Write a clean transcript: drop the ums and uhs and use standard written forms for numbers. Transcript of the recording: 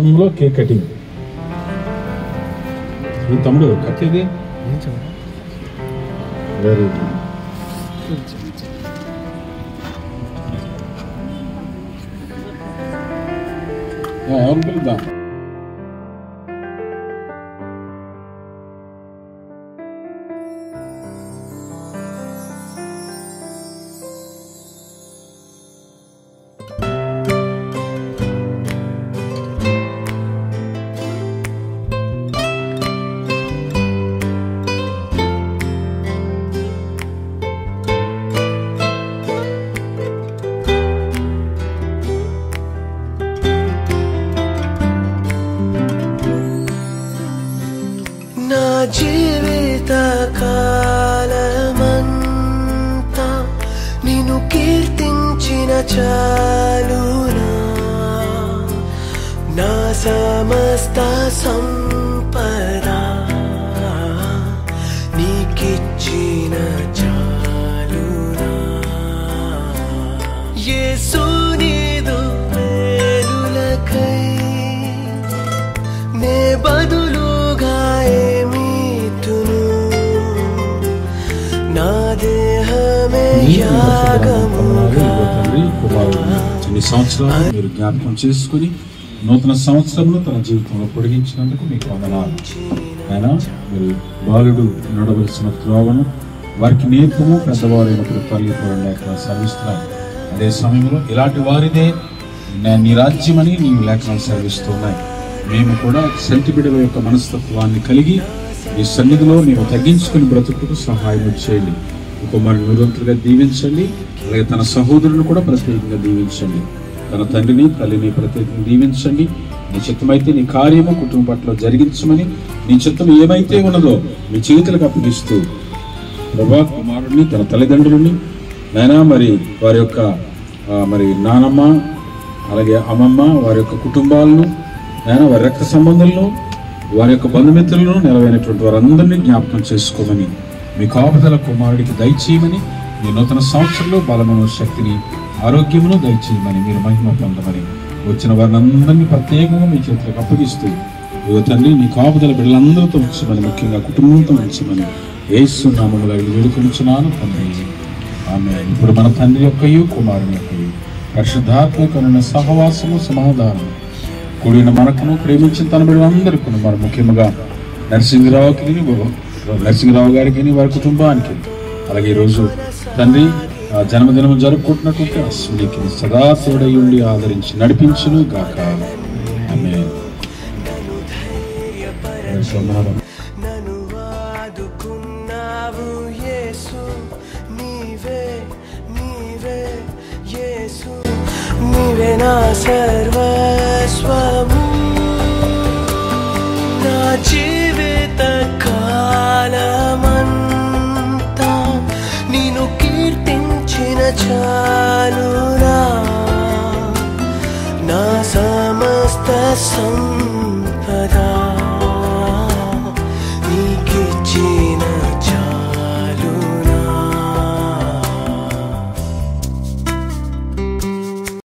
సమయంలో cake cutting. తమ్ముడు కట్టేది వెరీ గుడ్. ఎవరిని పిలుద్దాం? జీవిత కాలమంతా నిన్ను కీర్తించిన చాలునా, నా సమస్త సంపద నీకిచ్చిన చాలునా. యేసు నీదు మేలులకై నే బదులుగా కొన్ని సంవత్సరాలు మీరు జ్ఞాపకం చేసుకుని నూతన సంవత్సరంలో తన జీవితంలో పొడిగించినందుకు మీకు వందనాలు. ఆయన మీరు బాలుడు నడవలసిన త్రోవను వారికి నేర్పము, పెద్దవారైనప్పుడు తల్లి లేఖనాలు సెలవిస్తున్నారు. అదే సమయంలో ఇలాంటి వారిదే నీ రాజ్యమని నీవు లేఖనాలు సెలవిస్తున్నాయి. మేము కూడా సంటి బిడ్డల యొక్క మనస్తత్వాన్ని కలిగి ఈ సన్నిధిలో మేము తగ్గించుకుని బ్రతుకుకు సహాయం చేయండి. కుమారుని నిరంతరంగా దీవించండి. అలాగే తన సహోదరుని కూడా ప్రత్యేకంగా దీవించండి. తన తండ్రిని తల్లిని ప్రత్యేకంగా దీవించండి. నీ చిత్తమైతే నీ కార్యము కుటుంబం పట్ల జరిగించమని, నీ చిత్తం ఏమైతే ఉన్నదో మీ చేతులకు అప్పగిస్తూ ప్రభా కుమారుడిని తన తల్లిదండ్రులని నాయనా మరి వారి యొక్క మరి నానమ్మ అలాగే అమ్మమ్మ వారి యొక్క కుటుంబాలను నాయనా వారి రక్త సంబంధులను వారి యొక్క బంధుమిత్రులను నెలవైనటువంటి వారందరినీ జ్ఞాపకం చేసుకోమని, మీ కాపుదల కుమారుడికి దయచేయమని, మీ నూతన సంవత్సరంలో బలమును శక్తిని ఆరోగ్యమును దయచేయమని, మీరు మహిమ పొందమని, వచ్చిన వారిని అందరినీ ప్రత్యేకంగా మీ చేతులకు అప్పగిస్తూ తండ్రి నీ కాపుదల బిడ్డలందరితో ఉంచమని, ముఖ్యంగా కుటుంబంతో ఉంచమని యేసు నామములో వేడుకొనుచున్నాను తండ్రి. ఆమేన్. ఇప్పుడు మన తండ్రి యొక్కయు కుమారుని యొక్కయు పరిశుద్ధాత్మకమైన సహవాసము సమాధానం కూడిన మనకును ప్రేమించిన తన బిడ్డలందరికీ మరి ముఖ్యంగా నరసింహరావు గారికి వారి కుటుంబానికి అలాగే ఈరోజు తండ్రి జన్మదినం జరుపుకుంటున్నటువంటి అశ్వినికి సదా తోడై ఉండి ఆదరించి నడిపించును గాక. ఆమేన్. నీవే నా సర్వస్వము, నా జీవిత కాలమంతా నిన్ను కీర్తించిన చాలునా, నా సమస్త